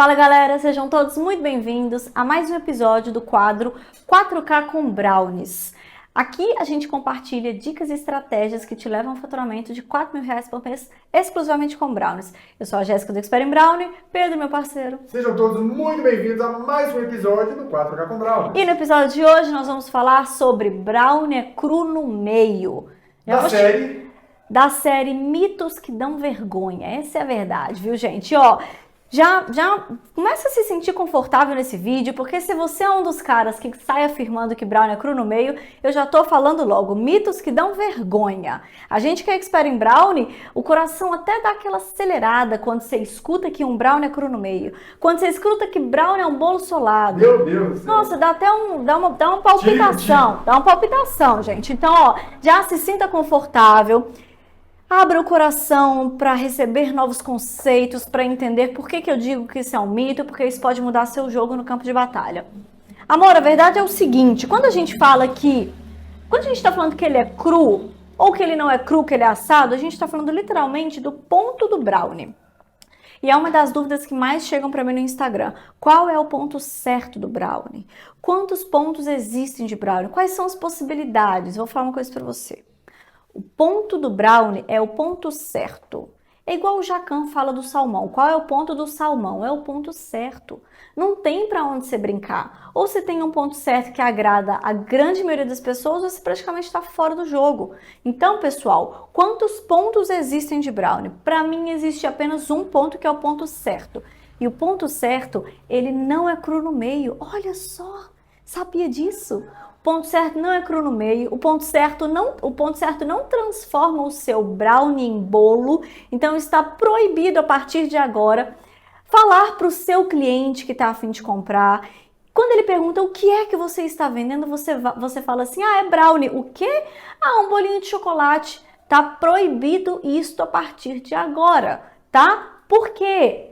Fala galera, sejam todos muito bem-vindos a mais um episódio do quadro 4K com Brownies. Aqui a gente compartilha dicas e estratégias que te levam a um faturamento de R$ 4.000 por mês exclusivamente com Brownies. Eu sou a Jéssica do Expert em Brownie, Pedro, meu parceiro. Sejam todos muito bem-vindos a mais um episódio do 4K com Brownies. E no episódio de hoje nós vamos falar sobre Brownie cru no meio. Da série Mitos que Dão Vergonha. Essa é a verdade, viu, gente? Já começa a se sentir confortável nesse vídeo, porque se você é um dos caras que sai afirmando que brownie é cru no meio, eu já tô falando logo, mitos que dão vergonha. A gente que é expert em brownie, o coração até dá aquela acelerada quando você escuta que um brownie é cru no meio. Quando você escuta que brownie é um bolo solado. Meu Deus! Nossa, dá até uma palpitação. Dá uma palpitação, gente. Então, já se sinta confortável. Abra o coração para receber novos conceitos, para entender por que eu digo que isso é um mito, porque isso pode mudar seu jogo no campo de batalha. Amor, a verdade é o seguinte, quando a gente está falando que ele é cru, ou que ele não é cru, que ele é assado, a gente está falando literalmente do ponto do brownie. E é uma das dúvidas que mais chegam para mim no Instagram. Qual é o ponto certo do brownie? Quantos pontos existem de brownie? Quais são as possibilidades? Vou falar uma coisa para você. O ponto do brownie é o ponto certo. É igual o Jacan fala do salmão. Qual é o ponto do salmão? É o ponto certo. Não tem para onde você brincar. Ou você tem um ponto certo que agrada a grande maioria das pessoas, ou você praticamente está fora do jogo. Então, pessoal, quantos pontos existem de brownie? Para mim, existe apenas um ponto, que é o ponto certo. E o ponto certo, ele não é cru no meio. Olha só, sabia disso? O ponto certo não é cru no meio, o ponto certo não transforma o seu brownie em bolo, então está proibido a partir de agora falar para o seu cliente que está a fim de comprar. Quando ele pergunta o que é que você está vendendo, você fala assim, é brownie. O quê? Um bolinho de chocolate. Tá proibido isto a partir de agora, tá? Por quê?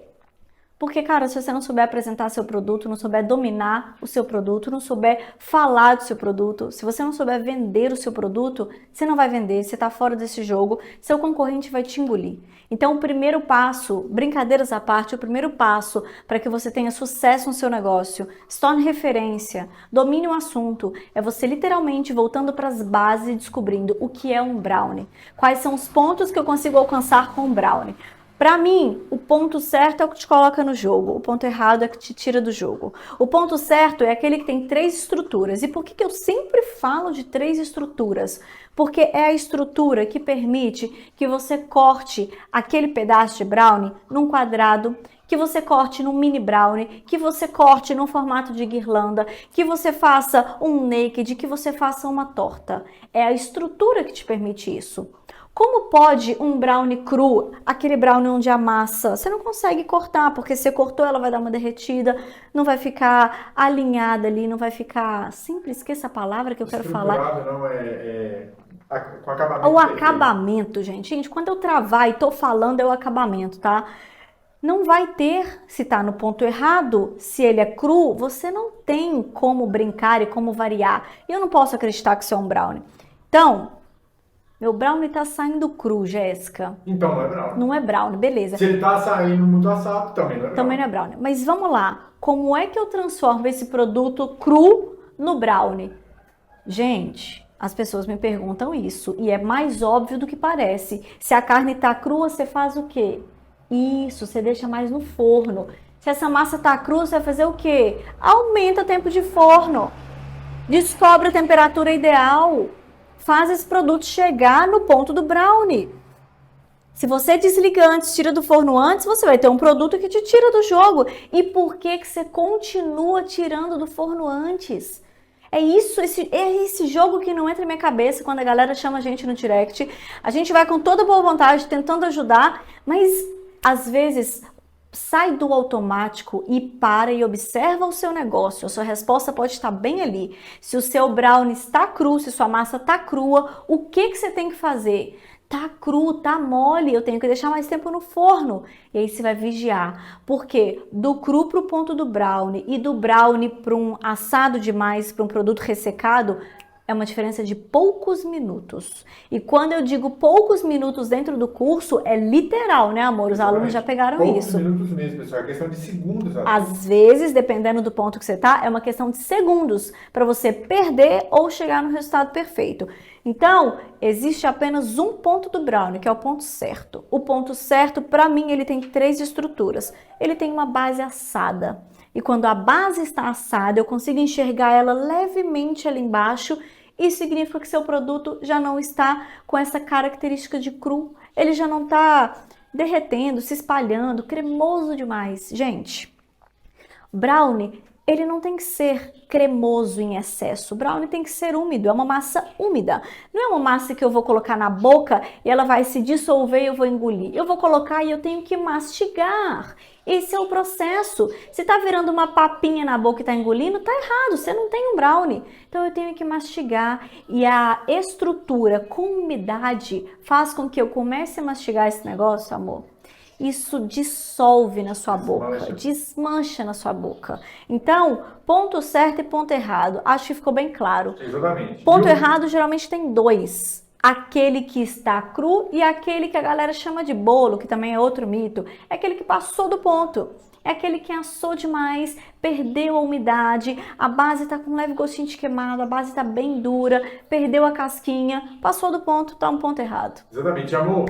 Porque, cara, se você não souber apresentar seu produto, não souber dominar o seu produto, não souber falar do seu produto, se você não souber vender o seu produto, você não vai vender, você tá fora desse jogo, seu concorrente vai te engolir. Então, o primeiro passo, brincadeiras à parte, o primeiro passo para que você tenha sucesso no seu negócio, se torne referência, domine o assunto, é você literalmente voltando para as bases e descobrindo o que é um brownie. Quais são os pontos que eu consigo alcançar com um brownie. Para mim, o ponto certo é o que te coloca no jogo, o ponto errado é o que te tira do jogo. O ponto certo é aquele que tem 3 estruturas. E por que eu sempre falo de 3 estruturas? Porque é a estrutura que permite que você corte aquele pedaço de brownie num quadrado, que você corte num mini brownie, que você corte num formato de guirlanda, que você faça um naked, que você faça uma torta. É a estrutura que te permite isso. Como pode um brownie cru, aquele brownie onde a massa, você não consegue cortar, porque se você cortou ela vai dar uma derretida, não vai ficar alinhada ali, não vai ficar, sempre esqueça a palavra que eu quero falar. Não, com acabamento. O acabamento, gente, quando eu travar e tô falando é o acabamento, tá? Não vai ter, se tá no ponto errado, se ele é cru, você não tem como brincar e como variar. E eu não posso acreditar que isso é um brownie. Então, meu brownie tá saindo cru, Jéssica. Então não é brownie. Não é brownie, beleza. Se ele tá saindo muito assado, também não é brownie. Também não é brownie. Mas vamos lá. Como é que eu transformo esse produto cru no brownie? Gente, as pessoas me perguntam isso. E é mais óbvio do que parece. Se a carne tá crua, você faz o quê? Isso, você deixa mais no forno. Se essa massa tá crua, você vai fazer o quê? Aumenta o tempo de forno. Descobre a temperatura ideal. Faz esse produto chegar no ponto do brownie. Se você desliga antes, tira do forno antes, você vai ter um produto que te tira do jogo. E por que você continua tirando do forno antes? É esse jogo que não entra na minha cabeça quando a galera chama a gente no direct. A gente vai com toda boa vontade, tentando ajudar, mas às vezes sai do automático e para e observa o seu negócio. A sua resposta pode estar bem ali. Se o seu brownie está cru, se sua massa está crua, o que você tem que fazer? Tá cru, tá mole, eu tenho que deixar mais tempo no forno. E aí você vai vigiar. Porque do cru para o ponto do brownie e do brownie para um assado demais, para um produto ressecado, É uma diferença de poucos minutos. E quando eu digo poucos minutos dentro do curso, é literal, né, amor? Os alunos já pegaram isso. Poucos minutos mesmo, pessoal. É questão de segundos. Às vezes, dependendo do ponto que você tá, é uma questão de segundos para você perder ou chegar no resultado perfeito. Então, existe apenas um ponto do brownie, que é o ponto certo. O ponto certo, para mim, ele tem 3 estruturas. Ele tem uma base assada. E quando a base está assada, eu consigo enxergar ela levemente ali embaixo. Isso significa que seu produto já não está com essa característica de cru. Ele já não está derretendo, se espalhando, cremoso demais. Gente, brownie, ele não tem que ser cremoso em excesso. O brownie tem que ser úmido, é uma massa úmida. Não é uma massa que eu vou colocar na boca e ela vai se dissolver e eu vou engolir. Eu vou colocar e eu tenho que mastigar. Esse é o processo. Se tá virando uma papinha na boca e tá engolindo, tá errado, você não tem um brownie. Então eu tenho que mastigar e a estrutura com umidade faz com que eu comece a mastigar esse negócio, amor. Isso dissolve na sua boca, desmancha na sua boca. Então, ponto certo e ponto errado. Acho que ficou bem claro. Exatamente. Ponto errado geralmente tem 2. Aquele que está cru e aquele que a galera chama de bolo, que também é outro mito. É aquele que passou do ponto. É aquele que assou demais, perdeu a umidade, a base está com um leve gostinho de queimado, a base está bem dura, perdeu a casquinha, passou do ponto, está um ponto errado. Exatamente, amor.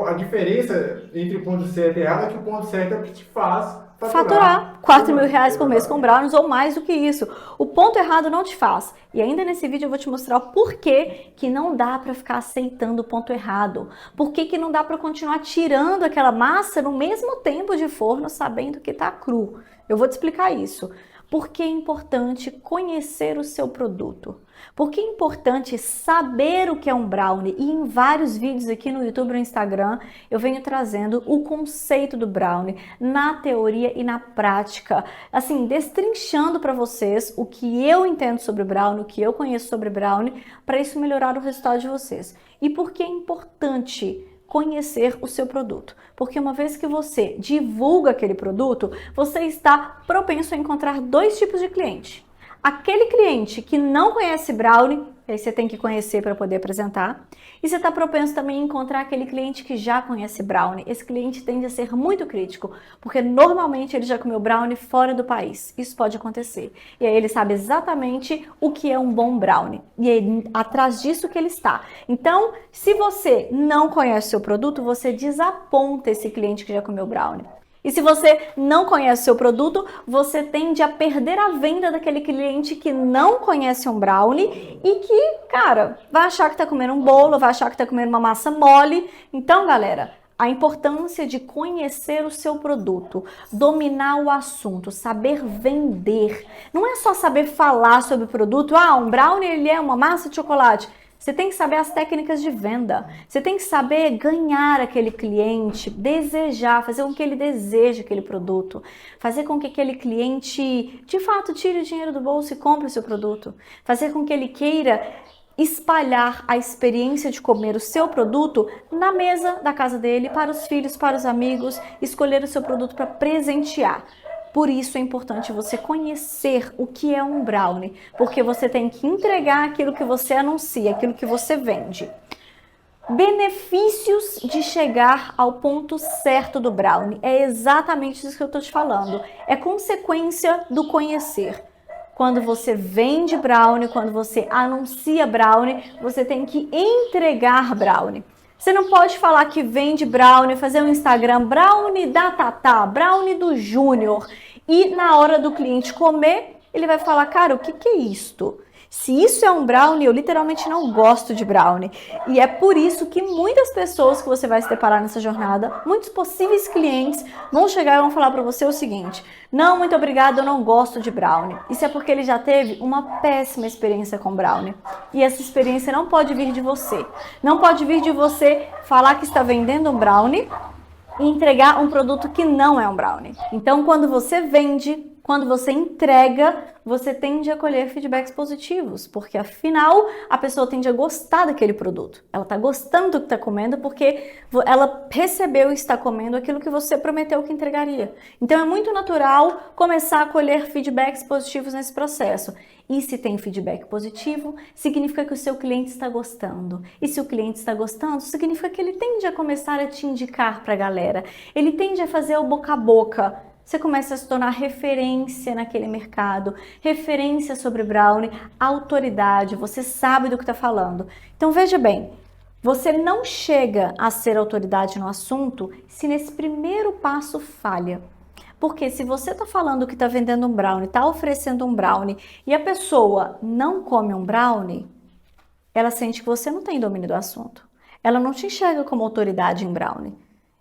A diferença entre o ponto certo e errado é que o ponto certo é o que te faz faturar 4 mil reais por mês com brownies ou mais do que isso. O ponto errado não te faz. E ainda nesse vídeo eu vou te mostrar o porquê que não dá para ficar aceitando o ponto errado. Por que não dá para continuar tirando aquela massa no mesmo tempo de forno sabendo que tá cru. Eu vou te explicar isso. Porque é importante conhecer o seu produto. Porque é importante saber o que é um brownie. E em vários vídeos aqui no YouTube e no Instagram, eu venho trazendo o conceito do brownie na teoria e na prática. Assim, destrinchando para vocês o que eu entendo sobre brownie, o que eu conheço sobre brownie, para isso melhorar o resultado de vocês. E por que é importante conhecer o seu produto? Porque uma vez que você divulga aquele produto, você está propenso a encontrar 2 tipos de cliente. Aquele cliente que não conhece brownie, aí você tem que conhecer para poder apresentar. E você está propenso também a encontrar aquele cliente que já conhece brownie. Esse cliente tende a ser muito crítico, porque normalmente ele já comeu brownie fora do país. Isso pode acontecer. E aí ele sabe exatamente o que é um bom brownie. E é atrás disso que ele está. Então, se você não conhece o seu produto, você desaponta esse cliente que já comeu brownie. E se você não conhece o seu produto, você tende a perder a venda daquele cliente que não conhece um brownie e que, cara, vai achar que tá comendo um bolo, vai achar que tá comendo uma massa mole. Então, galera, a importância de conhecer o seu produto, dominar o assunto, saber vender. Não é só saber falar sobre o produto. Ah, um brownie ele é uma massa de chocolate. Você tem que saber as técnicas de venda, você tem que saber ganhar aquele cliente, desejar, fazer com que ele deseje aquele produto, fazer com que aquele cliente, de fato, tire o dinheiro do bolso e compre o seu produto, fazer com que ele queira espalhar a experiência de comer o seu produto na mesa da casa dele, para os filhos, para os amigos, escolher o seu produto para presentear. Por isso é importante você conhecer o que é um brownie, porque você tem que entregar aquilo que você anuncia, aquilo que você vende. Benefícios de chegar ao ponto certo do brownie. É exatamente isso que eu estou te falando. É consequência do conhecer. Quando você vende brownie, quando você anuncia brownie, você tem que entregar brownie. Você não pode falar que vende brownie, fazer um Instagram, brownie da Tatá, brownie do Júnior. E na hora do cliente comer, ele vai falar, cara, o que é isto? Se isso é um brownie, eu literalmente não gosto de brownie. E é por isso que muitas pessoas que você vai se deparar nessa jornada, muitos possíveis clientes, vão chegar e vão falar para você o seguinte: não, muito obrigado, eu não gosto de brownie. Isso é porque ele já teve uma péssima experiência com brownie. E essa experiência não pode vir de você. Não pode vir de você falar que está vendendo um brownie e entregar um produto que não é um brownie. Então, quando você vende, Quando você entrega, você tende a colher feedbacks positivos, porque afinal a pessoa tende a gostar daquele produto. Ela está gostando do que está comendo porque ela recebeu e está comendo aquilo que você prometeu que entregaria. Então é muito natural começar a colher feedbacks positivos nesse processo. E se tem feedback positivo, significa que o seu cliente está gostando. E se o cliente está gostando, significa que ele tende a começar a te indicar para a galera. Ele tende a fazer o boca a boca. Você começa a se tornar referência naquele mercado, referência sobre brownie, autoridade, você sabe do que está falando. Então veja bem, você não chega a ser autoridade no assunto se nesse primeiro passo falha. Porque se você está falando que está vendendo um brownie, está oferecendo um brownie e a pessoa não come um brownie, ela sente que você não tem domínio do assunto. Ela não te enxerga como autoridade em brownie.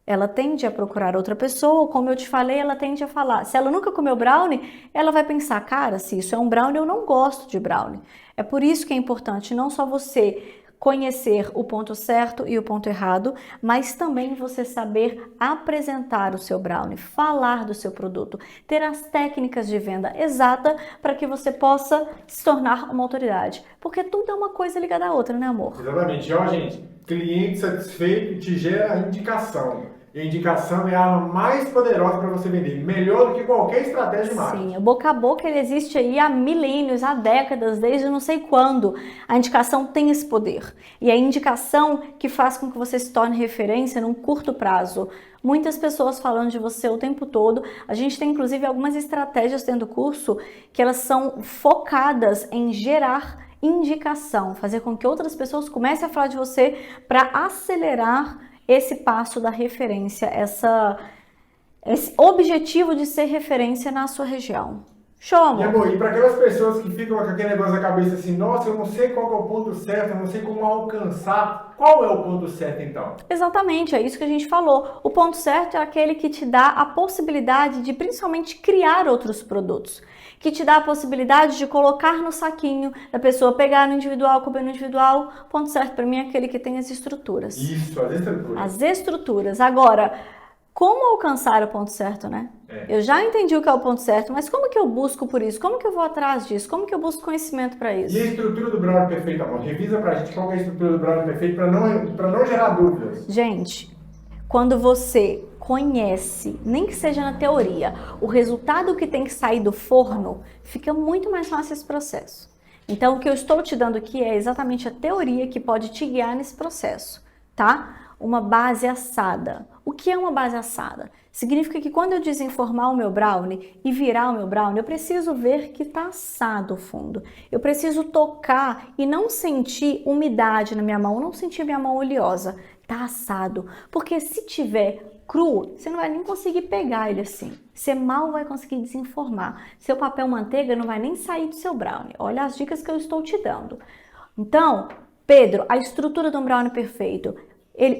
Ela tende a procurar outra pessoa, como eu te falei, ela tende a falar. Se ela nunca comeu brownie, ela vai pensar, cara, se isso é um brownie, eu não gosto de brownie. É por isso que é importante não só você conhecer o ponto certo e o ponto errado, mas também você saber apresentar o seu brownie, falar do seu produto, ter as técnicas de venda exata para que você possa se tornar uma autoridade. Porque tudo é uma coisa ligada à outra, né, amor? Exatamente. Ó, gente, cliente satisfeito te gera indicação. E a indicação é a arma mais poderosa para você vender, melhor do que qualquer estratégia de marketing. Sim, o boca a boca ele existe aí há milênios, há décadas, desde não sei quando. A indicação tem esse poder. E é a indicação que faz com que você se torne referência num curto prazo. Muitas pessoas falando de você o tempo todo. A gente tem inclusive algumas estratégias dentro do curso que elas são focadas em gerar indicação, fazer com que outras pessoas comecem a falar de você para acelerar esse passo da referência, esse objetivo de ser referência na sua região. Show, amor? E amor, e para aquelas pessoas que ficam com aquele negócio na cabeça assim, nossa, eu não sei qual que é o ponto certo, eu não sei como alcançar, qual é o ponto certo então? Exatamente, é isso que a gente falou. O ponto certo é aquele que te dá a possibilidade de principalmente criar outros produtos, que te dá a possibilidade de colocar no saquinho, da pessoa pegar no individual, comer no individual. O ponto certo para mim é aquele que tem as estruturas. Isso, as estruturas. As estruturas. Agora, como alcançar o ponto certo, né? Eu já entendi o que é o ponto certo, mas como que eu busco por isso? Como que eu vou atrás disso? Como que eu busco conhecimento para isso? E a estrutura do brownie perfeito, amor? Revisa pra gente qual é a estrutura do brownie perfeito para não gerar dúvidas. Gente, quando você conhece, nem que seja na teoria, o resultado que tem que sair do forno, fica muito mais fácil esse processo. Então, o que eu estou te dando aqui é exatamente a teoria que pode te guiar nesse processo, tá? Uma base assada. O que é uma base assada? Significa que quando eu desenformar o meu brownie e virar o meu brownie, eu preciso ver que está assado o fundo. Eu preciso tocar e não sentir umidade na minha mão, não sentir minha mão oleosa. Tá assado. Porque se tiver cru, você não vai nem conseguir pegar ele assim. Você mal vai conseguir desenformar. Seu papel manteiga não vai nem sair do seu brownie. Olha as dicas que eu estou te dando. Então, Pedro, a estrutura do brownie perfeito,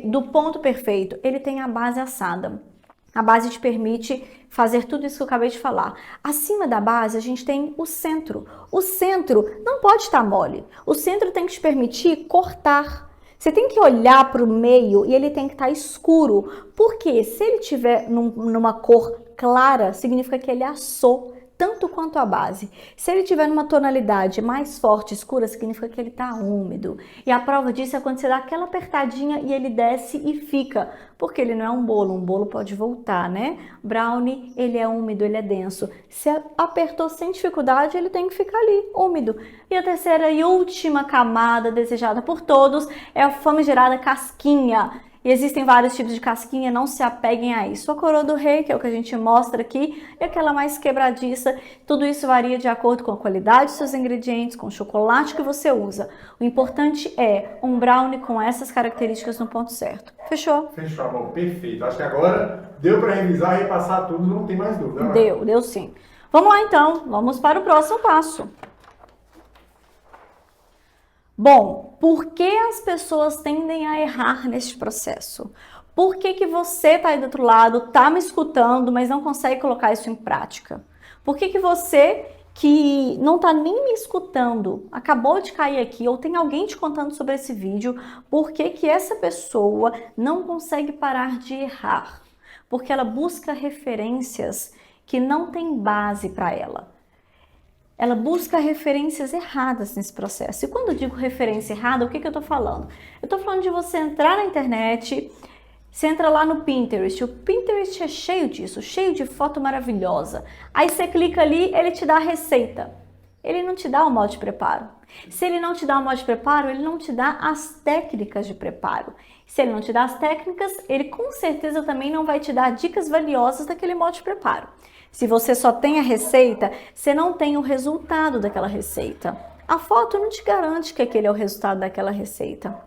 do ponto perfeito, ele tem a base assada. A base te permite fazer tudo isso que eu acabei de falar. Acima da base, a gente tem o centro. O centro não pode estar mole. O centro tem que te permitir cortar. Você tem que olhar para o meio e ele tem que estar escuro. Porque se ele estiver numa cor clara, significa que ele assou tanto quanto a base. Se ele tiver numa tonalidade mais forte, escura, significa que ele está úmido. E a prova disso é quando você dá aquela apertadinha e ele desce e fica. Porque ele não é um bolo pode voltar, né? Brownie, ele é úmido, ele é denso. Se apertou sem dificuldade, ele tem que ficar ali, úmido. E a terceira e última camada desejada por todos é a famigerada casquinha. E existem vários tipos de casquinha, não se apeguem a isso. A coroa do rei, que é o que a gente mostra aqui, e aquela mais quebradiça. Tudo isso varia de acordo com a qualidade dos seus ingredientes, com o chocolate que você usa. O importante é um brownie com essas características no ponto certo. Fechou? Fechou, amor. Perfeito. Acho que agora deu para revisar e repassar tudo, não tem mais dúvida. Né? Deu sim. Vamos lá então, vamos para o próximo passo. Bom, por que as pessoas tendem a errar neste processo? Por que você está aí do outro lado, está me escutando, mas não consegue colocar isso em prática? Por que você que não está nem me escutando, acabou de cair aqui, ou tem alguém te contando sobre esse vídeo, por que essa pessoa não consegue parar de errar? Porque ela busca referências que não tem base para ela. Ela busca referências erradas nesse processo. E quando eu digo referência errada, o que eu estou falando? Eu estou falando de você entrar na internet, você entra lá no Pinterest, o Pinterest é cheio disso, cheio de foto maravilhosa. Aí você clica ali, ele te dá a receita. Ele não te dá o modo de preparo. Se ele não te dá o modo de preparo, ele não te dá as técnicas de preparo. Se ele não te dá as técnicas, ele com certeza também não vai te dar dicas valiosas daquele modo de preparo. Se você só tem a receita, você não tem o resultado daquela receita. A foto não te garante que aquele é o resultado daquela receita.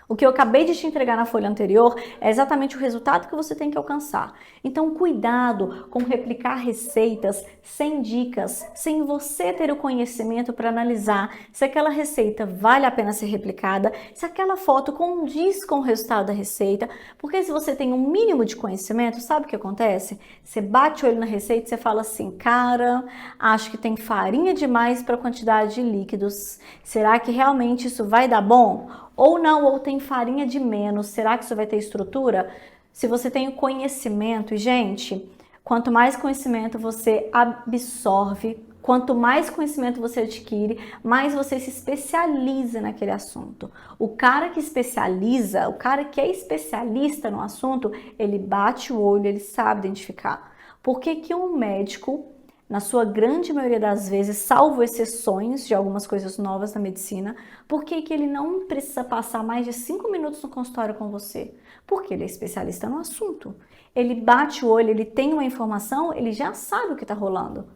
O que eu acabei de te entregar na folha anterior é exatamente o resultado que você tem que alcançar. Então, cuidado com replicar receitas sem dicas, sem você ter o conhecimento para analisar se aquela receita vale a pena ser replicada, se aquela foto condiz com o resultado da receita, porque se você tem um mínimo de conhecimento, sabe o que acontece? Você bate o olho na receita e você fala assim, cara, acho que tem farinha demais para a quantidade de líquidos. Será que realmente isso vai dar bom? Ou não, ou tem farinha de menos, será que isso vai ter estrutura? Se você tem o conhecimento, e gente, quanto mais conhecimento você absorve, quanto mais conhecimento você adquire, mais você se especializa naquele assunto. O cara que especializa, o cara que é especialista no assunto, ele bate o olho, ele sabe identificar. Por que que um médico, na sua grande maioria das vezes, salvo exceções de algumas coisas novas na medicina, por que que ele não precisa passar mais de 5 minutos no consultório com você? Porque ele é especialista no assunto. Ele bate o olho, ele tem uma informação, ele já sabe o que está rolando.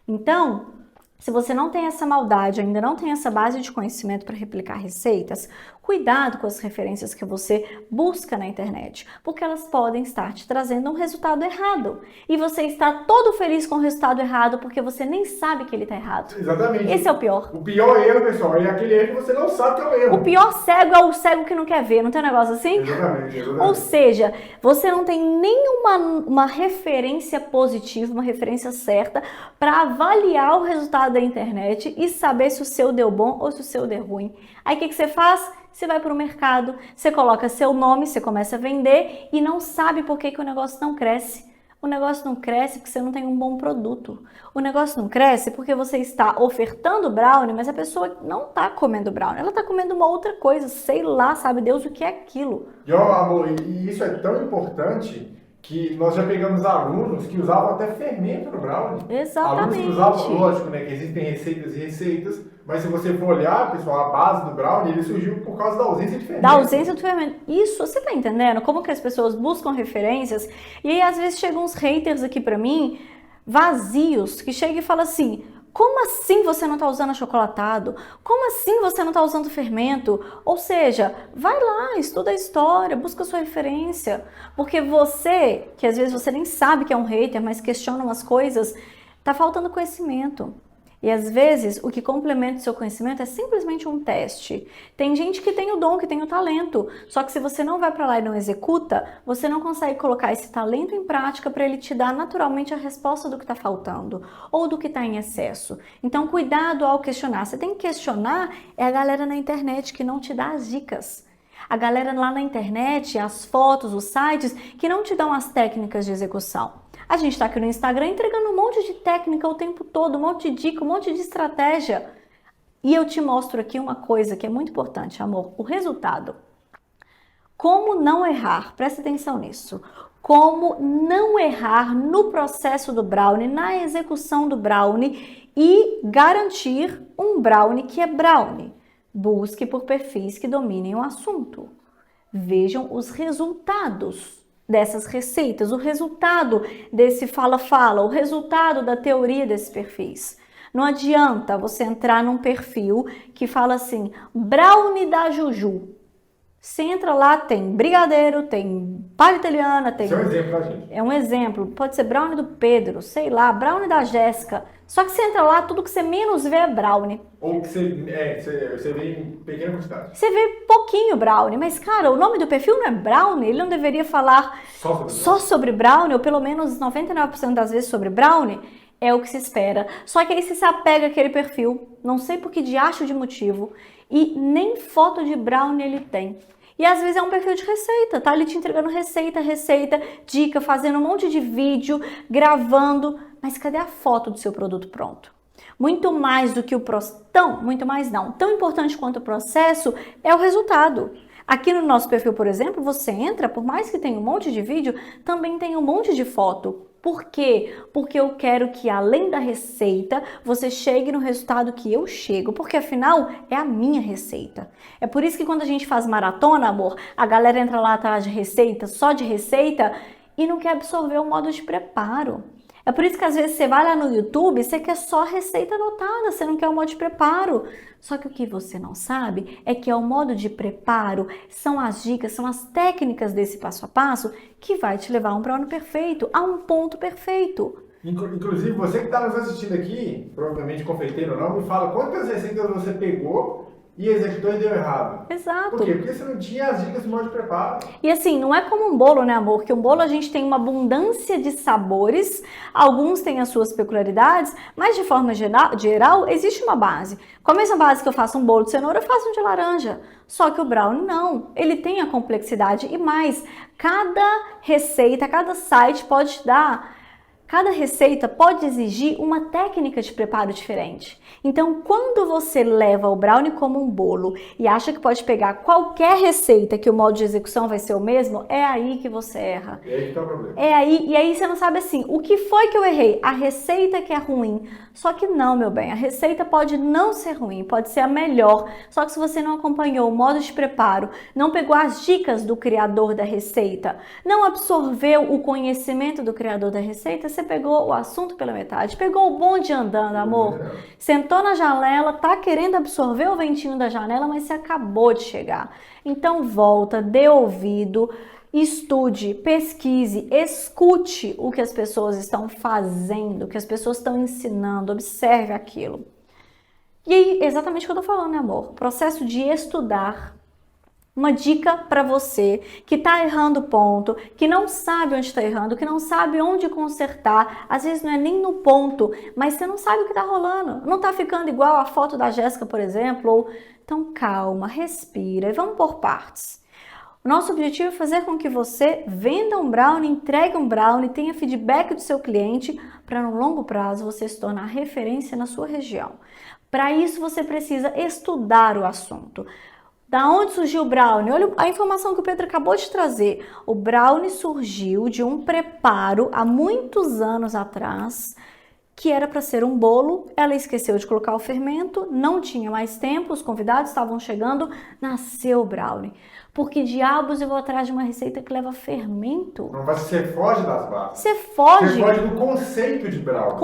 Então, se você não tem essa maldade, ainda não tem essa base de conhecimento para replicar receitas, cuidado com as referências que você busca na internet, porque elas podem estar te trazendo um resultado errado. E você está todo feliz com o resultado errado porque você nem sabe que ele está errado. Exatamente. Esse é o pior. O pior erro, pessoal, é aquele erro que você não sabe que é o erro. O pior cego é o cego que não quer ver, não tem um negócio assim? Exatamente. Ou seja, você não tem nenhuma referência positiva, uma referência certa para avaliar o resultado da internet e saber se o seu deu bom ou se o seu deu ruim. Aí o que você faz? Você vai para o mercado, você coloca seu nome, você começa a vender e não sabe por que o negócio não cresce. O negócio não cresce porque você não tem um bom produto. O negócio não cresce porque você está ofertando brownie, mas a pessoa não está comendo brownie. Ela está comendo uma outra coisa, sei lá, sabe Deus o que é aquilo. E, ó, amor, e isso é tão importante que nós já pegamos alunos que usavam até fermento no brownie. Exatamente. Alunos que usavam, lógico, né, que existem receitas e receitas, mas se você for olhar, pessoal, a base do brownie, ele surgiu por causa da ausência de fermento. Da ausência do fermento. Isso, você tá entendendo? Como que as pessoas buscam referências e aí às vezes chegam uns haters aqui pra mim, vazios, que chegam e falam assim, como assim você não está usando achocolatado? Como assim você não está usando fermento? Ou seja, vai lá, estuda a história, busca a sua referência. Porque você, que às vezes você nem sabe que é um hater, mas questiona umas coisas, está faltando conhecimento. E às vezes o que complementa o seu conhecimento é simplesmente um teste. Tem gente que tem o dom, que tem o talento, só que se você não vai para lá e não executa, você não consegue colocar esse talento em prática para ele te dar naturalmente a resposta do que está faltando ou do que está em excesso. Então cuidado ao questionar. Você tem que questionar é a galera na internet que não te dá as dicas. A galera lá na internet, as fotos, os sites que não te dão as técnicas de execução. A gente está aqui no Instagram entregando um monte de técnica o tempo todo, um monte de dica, um monte de estratégia. E eu te mostro aqui uma coisa que é muito importante, amor, o resultado. Como não errar, presta atenção nisso. Como não errar no processo do brownie, na execução do brownie e garantir um brownie que é brownie. Busque por perfis que dominem o assunto. Vejam os resultados dessas receitas, o resultado desse fala-fala, o resultado da teoria desses perfis. Não adianta você entrar num perfil que fala assim, brownie da Juju. Você entra lá, tem brigadeiro, tem palha italiana, tem... Isso é um exemplo pra gente. É um exemplo, pode ser brownie do Pedro, sei lá, brownie da Jéssica. Só que você entra lá, tudo que você menos vê é brownie. Ou que você vê em pequena quantidade. Você vê pouquinho brownie, mas cara, o nome do perfil não é brownie, ele não deveria falar só sobre brownie, ou pelo menos 99% das vezes sobre brownie, é o que se espera. Só que aí você se apega àquele perfil, não sei por que diacho de motivo, e nem foto de brownie ele tem. E às vezes é um perfil de receita, tá? Ele te entregando receita, dica, fazendo um monte de vídeo, gravando. Mas cadê a foto do seu produto pronto? Muito mais do que muito mais não. Tão importante quanto o processo é o resultado. Aqui no nosso perfil, por exemplo, você entra, por mais que tenha um monte de vídeo, também tem um monte de foto. Por quê? Porque eu quero que, além da receita, você chegue no resultado que eu chego, porque afinal é a minha receita. É por isso que quando a gente faz maratona, amor, a galera entra lá atrás de receita, só de receita, e não quer absorver o modo de preparo. É por isso que às vezes você vai lá no YouTube e você quer só receita anotada, você não quer o modo de preparo. Só que o que você não sabe é que é o modo de preparo, são as dicas, são as técnicas desse passo a passo que vai te levar a um brownie perfeito, a um ponto perfeito. Inclusive, você que está nos assistindo aqui, provavelmente confeiteiro ou não, me fala quantas receitas você pegou e executou e deu errado. Exato. Por quê? Porque você não tinha as dicas do modo de preparo. E assim, não é como um bolo, né, amor? Que um bolo a gente tem uma abundância de sabores, alguns têm as suas peculiaridades, mas de forma geral, existe uma base. Com a mesma base que eu faço um bolo de cenoura, eu faço um de laranja. Só que o brownie não, ele tem a complexidade e mais, cada receita, cada site pode te dar. Cada receita pode exigir uma técnica de preparo diferente. Então, quando você leva o brownie como um bolo e acha que pode pegar qualquer receita que o modo de execução vai ser o mesmo, é aí que você erra. É aí que tá o problema. E aí você não sabe assim, o que foi que eu errei? A receita que é ruim. Só que não, meu bem, a receita pode não ser ruim, pode ser a melhor. Só que se você não acompanhou o modo de preparo, não pegou as dicas do criador da receita, não absorveu o conhecimento do criador da receita, você pegou o assunto pela metade, pegou o bonde andando, amor. Sentou na janela, tá querendo absorver o ventinho da janela, mas você acabou de chegar. Então volta, dê ouvido, estude, pesquise, escute o que as pessoas estão fazendo, o que as pessoas estão ensinando, observe aquilo. E aí, exatamente o que eu tô falando, né, amor? O processo de estudar. Uma dica para você que está errando o ponto, que não sabe onde está errando, que não sabe onde consertar. Às vezes não é nem no ponto, mas você não sabe o que está rolando. Não está ficando igual a foto da Jéssica, por exemplo. Então calma, respira e vamos por partes. O nosso objetivo é fazer com que você venda um brownie, entregue um brownie, tenha feedback do seu cliente para no longo prazo você se tornar referência na sua região. Para isso você precisa estudar o assunto. Da onde surgiu o brownie? Olha a informação que o Pedro acabou de trazer. O brownie surgiu de um preparo há muitos anos atrás, que era para ser um bolo. Ela esqueceu de colocar o fermento, não tinha mais tempo, os convidados estavam chegando, nasceu o brownie. Por que diabos eu vou atrás de uma receita que leva fermento? Não, mas você foge das bases. Você foge do conceito de brownie.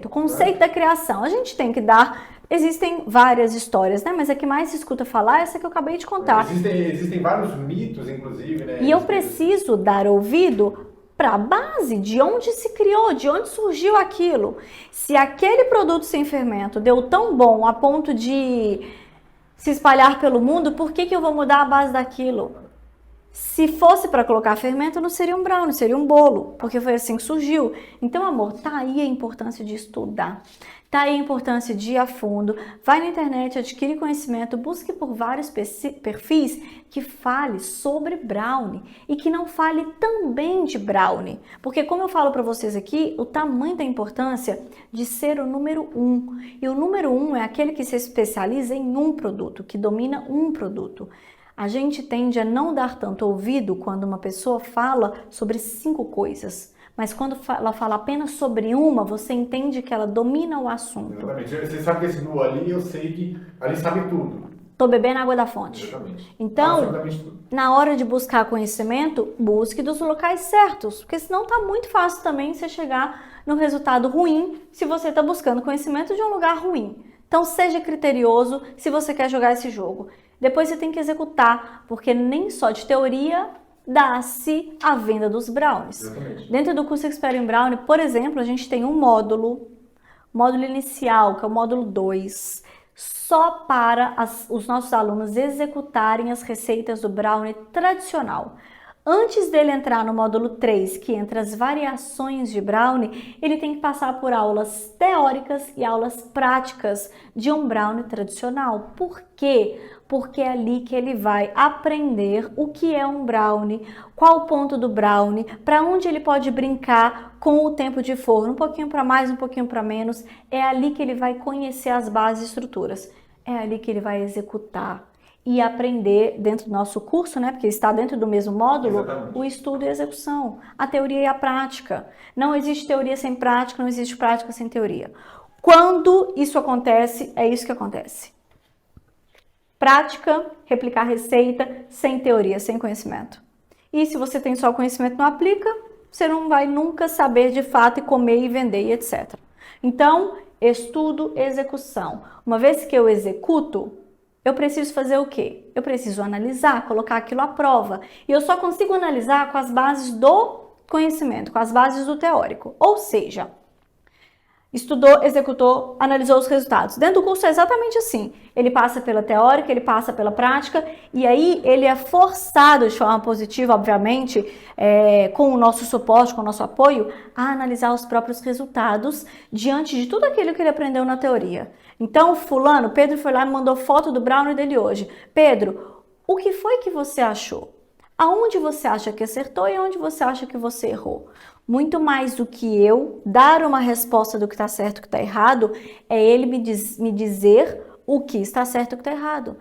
Conceito da criação. A gente tem que dar... Existem várias histórias, né? Mas a que mais se escuta falar é essa que eu acabei de contar. Existem vários mitos, inclusive, né? E eu preciso dar ouvido para a base, de onde se criou, de onde surgiu aquilo. Se aquele produto sem fermento deu tão bom a ponto de se espalhar pelo mundo, por que eu vou mudar a base daquilo? Se fosse para colocar fermento, não seria um brownie, seria um bolo, porque foi assim que surgiu. Então, amor, tá aí a importância de estudar. Tá aí a importância de ir a fundo, vai na internet, adquire conhecimento, busque por vários perfis que fale sobre brownie e que não fale também de brownie. Porque como eu falo para vocês aqui, o tamanho da importância de ser o número 1. E o número 1 é aquele que se especializa em um produto, que domina um produto. A gente tende a não dar tanto ouvido quando uma pessoa fala sobre 5 coisas. Mas quando ela fala apenas sobre uma, você entende que ela domina o assunto. Exatamente. Você sabe que esse nu ali, eu sei que ali sabe tudo. Tô bebendo água da fonte. Exatamente. Então, tudo. Na hora de buscar conhecimento, busque dos locais certos. Porque senão tá muito fácil também você chegar no resultado ruim se você está buscando conhecimento de um lugar ruim. Então, seja criterioso se você quer jogar esse jogo. Depois você tem que executar, porque nem só de teoria dá-se a venda dos brownies. Exatamente. Dentro do curso Expert in Brownie, por exemplo, a gente tem um módulo inicial, que é o módulo 2, só para os nossos alunos executarem as receitas do brownie tradicional. Antes dele entrar no módulo 3, que entra as variações de brownie, ele tem que passar por aulas teóricas e aulas práticas de um brownie tradicional. Por quê? Porque é ali que ele vai aprender o que é um brownie, qual o ponto do brownie, para onde ele pode brincar com o tempo de forno, um pouquinho para mais, um pouquinho para menos. É ali que ele vai conhecer as bases e estruturas. É ali que ele vai executar e aprender dentro do nosso curso, né? Porque está dentro do mesmo módulo, Exatamente. o estudo e a execução, a teoria e a prática. Não existe teoria sem prática, não existe prática sem teoria. Quando isso acontece, é isso que acontece. Prática, replicar receita, sem teoria, sem conhecimento. E se você tem só conhecimento e não aplica, você não vai nunca saber de fato e comer e vender e etc. Então, estudo, execução. Uma vez que eu executo, eu preciso fazer o quê? Eu preciso analisar, colocar aquilo à prova. E eu só consigo analisar com as bases do conhecimento, com as bases do teórico. Ou seja, estudou, executou, analisou os resultados. Dentro do curso é exatamente assim. Ele passa pela teórica, ele passa pela prática, e aí ele é forçado de forma positiva, obviamente, com o nosso suporte, com o nosso apoio, a analisar os próprios resultados diante de tudo aquilo que ele aprendeu na teoria. Então, fulano, Pedro foi lá e me mandou foto do brownie dele hoje. Pedro, o que foi que você achou? Aonde você acha que acertou e aonde você acha que você errou? Muito mais do que eu dar uma resposta do que está certo e o que está errado, é ele me dizer o que está certo e o que está errado.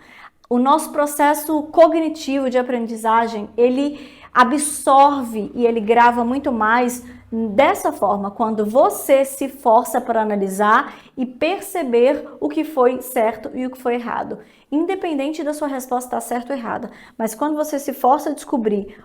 O nosso processo cognitivo de aprendizagem, ele absorve e ele grava muito mais dessa forma, quando você se força para analisar e perceber o que foi certo e o que foi errado. Independente da sua resposta estar certa ou errada, mas quando você se força a descobrir,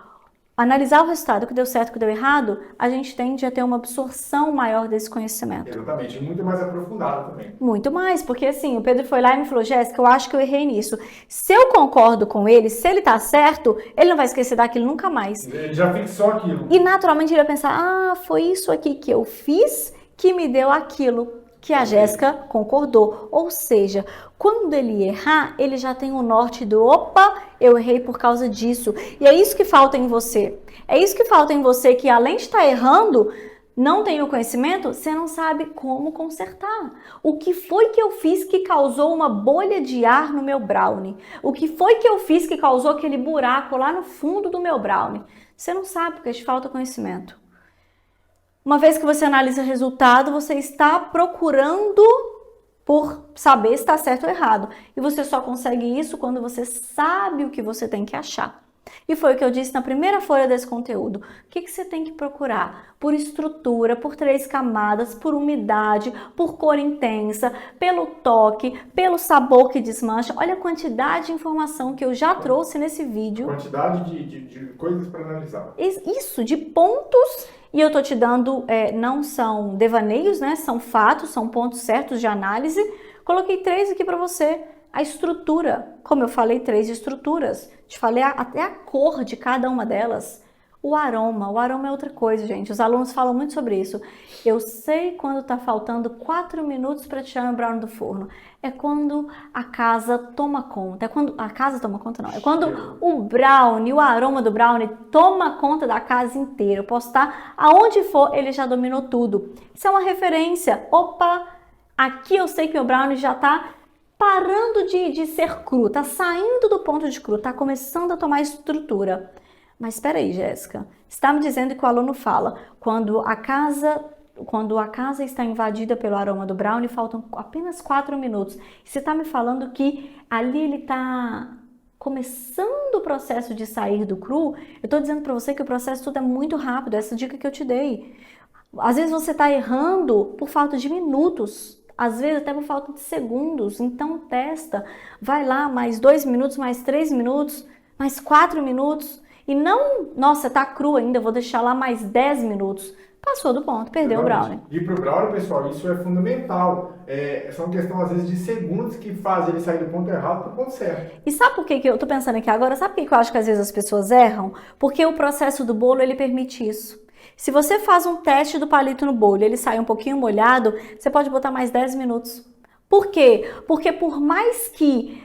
analisar o resultado, o que deu certo e o que deu errado, a gente tende a ter uma absorção maior desse conhecimento. Exatamente, muito mais aprofundado também. Muito mais, porque assim, o Pedro foi lá e me falou, Jéssica, eu acho que eu errei nisso. Se eu concordo com ele, se ele tá certo, ele não vai esquecer daquilo nunca mais. Ele já fixou aquilo. E naturalmente ele vai pensar, ah, foi isso aqui que eu fiz que me deu aquilo que a Jéssica concordou. Ou seja, quando ele errar, ele já tem o norte do, opa, eu errei por causa disso. E é isso que falta em você. É isso que falta em você, que além de estar errando, não tem o conhecimento, você não sabe como consertar. O que foi que eu fiz que causou uma bolha de ar no meu brownie? O que foi que eu fiz que causou aquele buraco lá no fundo do meu brownie? Você não sabe, porque te falta conhecimento. Uma vez que você analisa o resultado, você está procurando por saber se está certo ou errado. E você só consegue isso quando você sabe o que você tem que achar. E foi o que eu disse na primeira folha desse conteúdo. O que você tem que procurar? Por estrutura, por 3 camadas, por umidade, por cor intensa, pelo toque, pelo sabor que desmancha. Olha a quantidade de informação que eu já trouxe nesse vídeo. Quantidade de coisas para analisar. Isso, de pontos. E eu tô te dando, não são devaneios, né? São fatos, são pontos certos de análise. Coloquei 3 aqui para você. A estrutura, como eu falei, 3 estruturas. Te falei até a cor de cada uma delas. O aroma é outra coisa, gente. Os alunos falam muito sobre isso. Eu sei quando tá faltando 4 minutos para tirar meu brownie do forno. É quando a casa toma conta. É quando a casa toma conta, não. É quando o brownie, o aroma do brownie toma conta da casa inteira. Eu posso estar aonde for, ele já dominou tudo. Isso é uma referência. Opa, aqui eu sei que meu brownie já tá parando de ser cru, tá saindo do ponto de cru, tá começando a tomar estrutura. Mas espera aí, Jéssica, você está me dizendo que o aluno fala, quando a casa está invadida pelo aroma do brownie, faltam apenas 4 minutos. Você está me falando que ali ele está começando o processo de sair do cru? Eu estou dizendo para você que o processo tudo é muito rápido, essa dica que eu te dei. Às vezes você está errando por falta de minutos, às vezes até por falta de segundos. Então testa, vai lá mais 2 minutos, mais 3 minutos, mais 4 minutos. E não, nossa, tá cru ainda, vou deixar lá mais 10 minutos. Passou do ponto, perdeu o brownie. E pro brownie, pessoal, isso é fundamental. São questão, às vezes, de segundos que fazem ele sair do ponto errado pro ponto certo. E sabe por que eu tô pensando aqui agora? Sabe por que eu acho que às vezes as pessoas erram? Porque o processo do bolo, ele permite isso. Se você faz um teste do palito no bolo e ele sai um pouquinho molhado, você pode botar mais 10 minutos. Por quê? Porque por mais que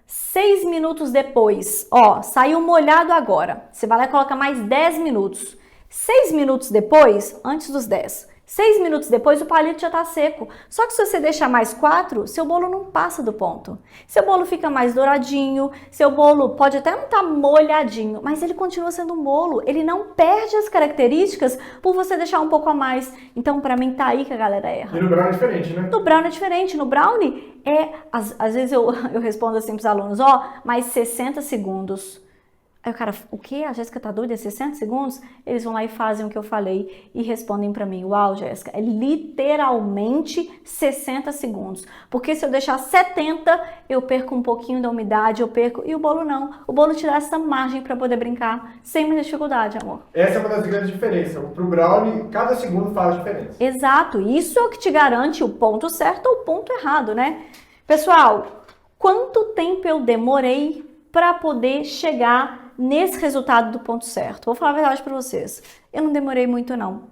6 minutos depois, ó, saiu molhado agora. Você vai lá e coloca mais 10 minutos. 6 minutos depois, antes dos 10. 6 minutos depois o palito já tá seco. Só que se você deixar mais 4, seu bolo não passa do ponto. Seu bolo fica mais douradinho, seu bolo pode até não estar molhadinho, mas ele continua sendo um bolo. Ele não perde as características por você deixar um pouco a mais. Então, pra mim, tá aí que a galera erra. E no brownie é diferente, né? No brownie é diferente. No brownie, às vezes eu respondo assim pros alunos, ó, mais 60 segundos. Aí o cara, o quê? A Jéssica tá doida? É 60 segundos? Eles vão lá e fazem o que eu falei e respondem pra mim. Uau, Jéssica, é literalmente 60 segundos. Porque se eu deixar 70, eu perco um pouquinho da umidade, eu perco... E o bolo não. O bolo te dá essa margem pra poder brincar sem muita dificuldade, amor. Essa é uma das grandes diferenças. Pro brownie, cada segundo faz diferença. Exato. Isso é o que te garante o ponto certo ou o ponto errado, né? Pessoal, quanto tempo eu demorei pra poder chegar nesse resultado do ponto certo? Vou falar a verdade para vocês, eu não demorei muito não,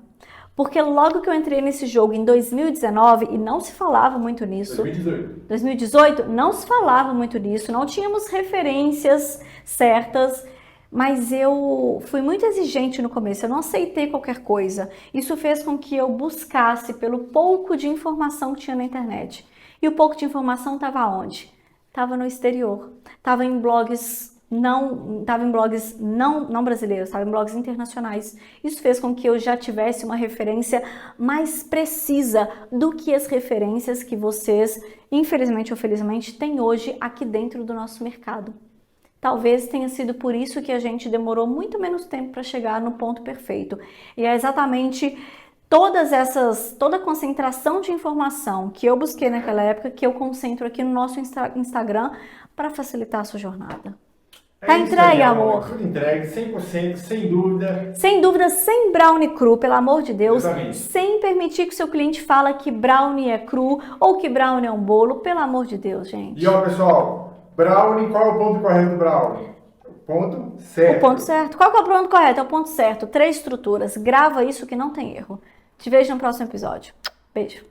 porque logo que eu entrei nesse jogo em 2019 e não se falava muito nisso, 2018 não se falava muito nisso, não tínhamos referências certas, mas eu fui muito exigente no começo, eu não aceitei qualquer coisa. Isso fez com que eu buscasse pelo pouco de informação que tinha na internet. E o pouco de informação estava onde? Estava no exterior, estava em blogs não brasileiros, estava em blogs internacionais. Isso fez com que eu já tivesse uma referência mais precisa do que as referências que vocês, infelizmente ou felizmente, têm hoje aqui dentro do nosso mercado. Talvez tenha sido por isso que a gente demorou muito menos tempo para chegar no ponto perfeito. E é exatamente toda a concentração de informação que eu busquei naquela época que eu concentro aqui no nosso Instagram para facilitar a sua jornada. Tá entregue, amor. Tudo entregue, 100%, sem dúvida. Sem dúvida, sem brownie cru, pelo amor de Deus. Exatamente. Sem permitir que o seu cliente fale que brownie é cru ou que brownie é um bolo. Pelo amor de Deus, gente. E ó, pessoal, brownie, qual é o ponto correto do brownie? O ponto certo. O ponto certo. Qual que é o ponto correto? É o ponto certo. 3 estruturas. Grava isso que não tem erro. Te vejo no próximo episódio. Beijo.